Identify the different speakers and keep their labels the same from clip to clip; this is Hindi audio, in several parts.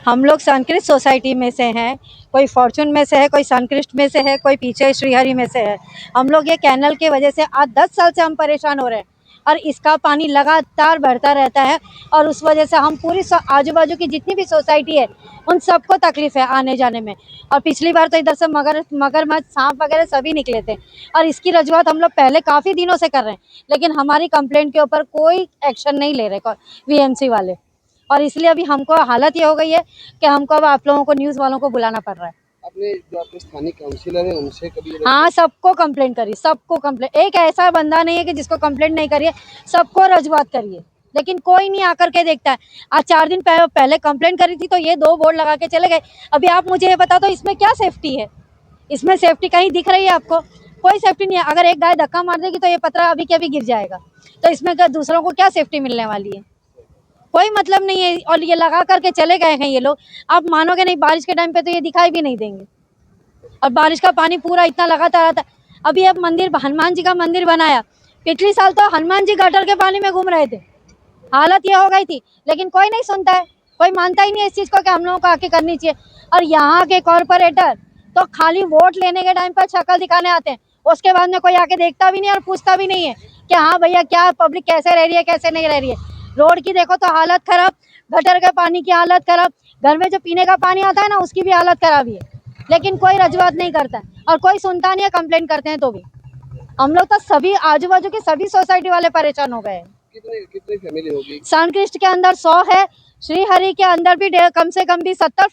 Speaker 1: हम लोग सनकृष्ट सोसाइटी में से हैं, कोई फॉर्चून में से है, कोई सनकृष्ट में से है, कोई पीछे श्रीहरि में से है। हम लोग ये कैनल की वजह से आज 10 साल से हम परेशान हो रहे हैं और इसका पानी लगातार बढ़ता रहता है और उस वजह से हम पूरी आजू बाजू की जितनी भी सोसाइटी है उन सबको तकलीफ है आने जाने में। और पिछली बार तो इधर से मगरमच्छ सांप वगैरह सभी निकले थे और इसकी रजूआत हम लोग पहले काफ़ी दिनों से कर रहे हैं, लेकिन हमारी कंप्लेंट के ऊपर कोई एक्शन नहीं ले रहे वीएमसी वाले। और इसलिए अभी हमको हालत ये हो गई है कि हमको अब आप लोगों को न्यूज़ वालों को बुलाना पड़ रहा है।
Speaker 2: आपने जो आपके स्थानीय काउंसिलर है उनसे कभी?
Speaker 1: हाँ, सबको कंप्लेंट करी, सबको कंप्लेंट। एक ऐसा बंदा नहीं है कि जिसको कंप्लेंट नहीं करिए, सबको रजूआत करिए, लेकिन कोई नहीं आकर के देखता है। आज 4 दिन पहले कंप्लेंट करी थी तो ये 2 बोर्ड लगा के चले गए। अभी आप मुझे ये बता दो इसमें क्या सेफ्टी है? इसमें सेफ्टी कहीं दिख रही है आपको? कोई सेफ्टी नहीं है। अगर एक गाय धक्का मार देगी तो ये पतरा अभी के अभी गिर जाएगा, तो इसमें दूसरों को क्या सेफ्टी मिलने वाली है? कोई मतलब नहीं है। और ये लगा करके चले गए हैं ये लोग। आप मानोगे नहीं, बारिश के टाइम पे तो ये दिखाई भी नहीं देंगे और बारिश का पानी पूरा इतना लगातार आता है। अभी अब मंदिर, हनुमान जी का मंदिर बनाया, पिछले साल तो हनुमान जी गटर के पानी में घूम रहे थे, हालत ये हो गई थी, लेकिन कोई नहीं सुनता है, कोई मानता ही नहीं इस चीज़ को कि हम लोगों को आके करनी चाहिए। और यहाँ के कॉरपोरेटर तो खाली वोट लेने के टाइम पर शक्ल दिखाने आते हैं, उसके बाद में कोई आके देखता भी नहीं और पूछता भी नहीं है कि हाँ भैया क्या पब्लिक कैसे रह रही है, कैसे नहीं रह रही है। रोड की देखो तो हालत खराब, गटर के पानी की हालत खराब, घर में जो पीने का पानी आता है ना उसकी भी हालत खराब है, लेकिन कोई रजूआत नहीं करता है और कोई सुनता नहीं है। कंप्लेंट करते हैं तो भी हम लोग तो सभी आजू बाजू के सभी सोसाइटी वाले परेशान हो गए हैं।
Speaker 2: कितनी फैमिली होगी?
Speaker 1: सनकृष्ट के अंदर 100 है, श्रीहरि के अंदर भी कम से कम भी 70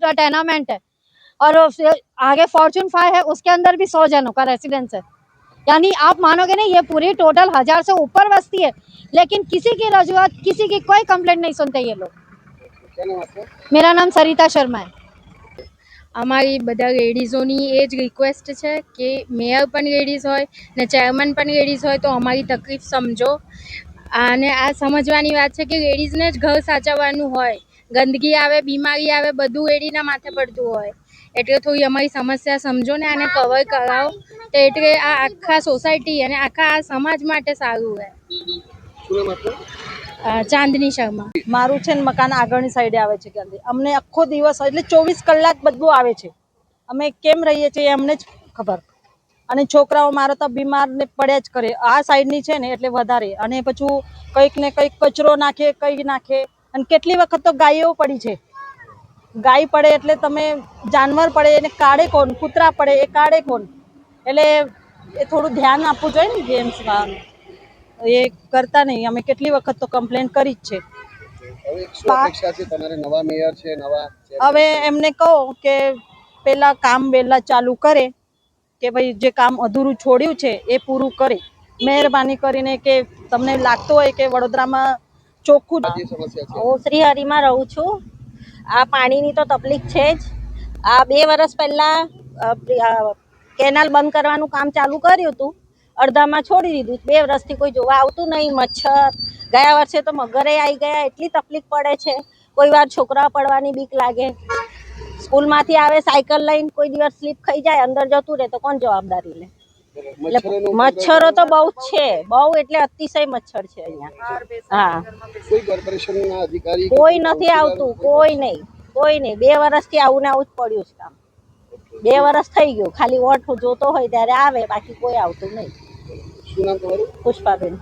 Speaker 1: टेनामेंट है और आगे फॉर्चून 5 है, उसके अंदर भी 100 जनों का रेसिडेंस है। यानी आप मानोगे नहीं, ये पूरी टोटल 1000 से ऊपर बस्ती है, लेकिन किसी की रजूआत, किसी की कोई कंप्लेंट नहीं सुनते ये लोग।
Speaker 2: क्या नाम आपका?
Speaker 1: मेरा नाम सरिता शर्मा है।
Speaker 3: અમારી બધા લેડીઝોની એ જ રિક્વેસ્ટ છે કે મેયર પણ લેડીઝ હોય ને ચેરમેન પણ લેડીઝ હોય તો અમારી તકલીફ સમજો અને આ સમજવાની વાત છે કે લેડીઝને જ ઘર સાચવવાનું હોય, ગંદકી આવે, બીમારી આવે, બધું લેડીના માથે પડતું હોય, એટલે થોડી અમારી સમસ્યા સમજો ને આને કવર કરાવો તો એટલે આ આખા સોસાયટી અને આખા આ સમાજ માટે સારું રહે।
Speaker 2: શું નામ આપનું?
Speaker 3: ચાંદની શર્મા।
Speaker 4: મારું છે ને મકાન આગળની સાઈડે આવે છે કે અમને આખો દિવસ એટલે 24 કલાક બદબુ આવે છે। અમે કેમ રહીએ છીએ અમને જ ખબર। અને છોકરાઓ મારા તો બીમાર ને પડ્યા જ કરે, આ સાઈડની છે ને એટલે વધારે। અને પછી કંઈક ને કંઈક કચરો નાખે, કંઈ નાખે, અને કેટલી વખત તો ગાયો પડી છે। ગાય પડે એટલે તમે જાનવર પડે એને કાઢે કોણ? કૂતરા પડે એ કાઢે કોણ? એટલે એ થોડું ધ્યાન આપવું જોઈએ ને ગેમ્સમાં, એ કરતા નહીં। અમે કેટલી વખત તો કમ્પ્લેન કરી જ છે।
Speaker 2: હવે શું અપેક્ષા છે તમારે? નવા મેયર છે, નવા
Speaker 4: હવે એમને કહો કે પેલા કામ વહેલા ચાલુ કરે, કે ભાઈ જે કામ અધૂરું છોડ્યું છે એ પૂરું કરે, મહેરબાની કરીને। કે તમને લાગતું હોય કે વડોદરામાં ચોખ્ખું
Speaker 2: જે સમસ્યા છે?
Speaker 5: હું શ્રીહરિમાં રહું છું। આ પાણીની તો તકલીફ છે જ। આ 2 વર્ષ પહેલા કેનાલ બંધ કરવાનું કામ ચાલુ કર્યું હતું, અડધામાં છોડી દીધું। 2 વર્ષથી કોઈ જોવા આવતું નહીં। મચ્છર, ગયા વર્ષે તો મગરે આવી ગયા, એટલી તકલીફ પડે છે। કોઈ વાર છોકરા પડવાની બીક લાગે। સ્કૂલમાંથી આવે સાયકલ લઈને, કોઈ દિવસ સ્લીપ ખાઈ જાય, અંદર જતું રહે તો કોણ જવાબદારી લે? એટલે મચ્છરો તો બહુ જ છે, બહુ એટલે અતિશય મચ્છર છે અહીંયા। હા,
Speaker 2: કોઈ કોર્પોરેશનના અધિકારી
Speaker 5: કોઈ નથી આવતું, કોઈ નહીં, કોઈ નહીં। 2 વર્ષથી આવું ને આવું જ પડ્યું છે કામ। 2 વર્ષ થઈ ગયું, ખાલી વોટ જોતો હોય ત્યારે આવે, બાકી કોઈ આવતું નહીં।
Speaker 2: શું નામ તમારું?
Speaker 5: પુષ્પાબેન।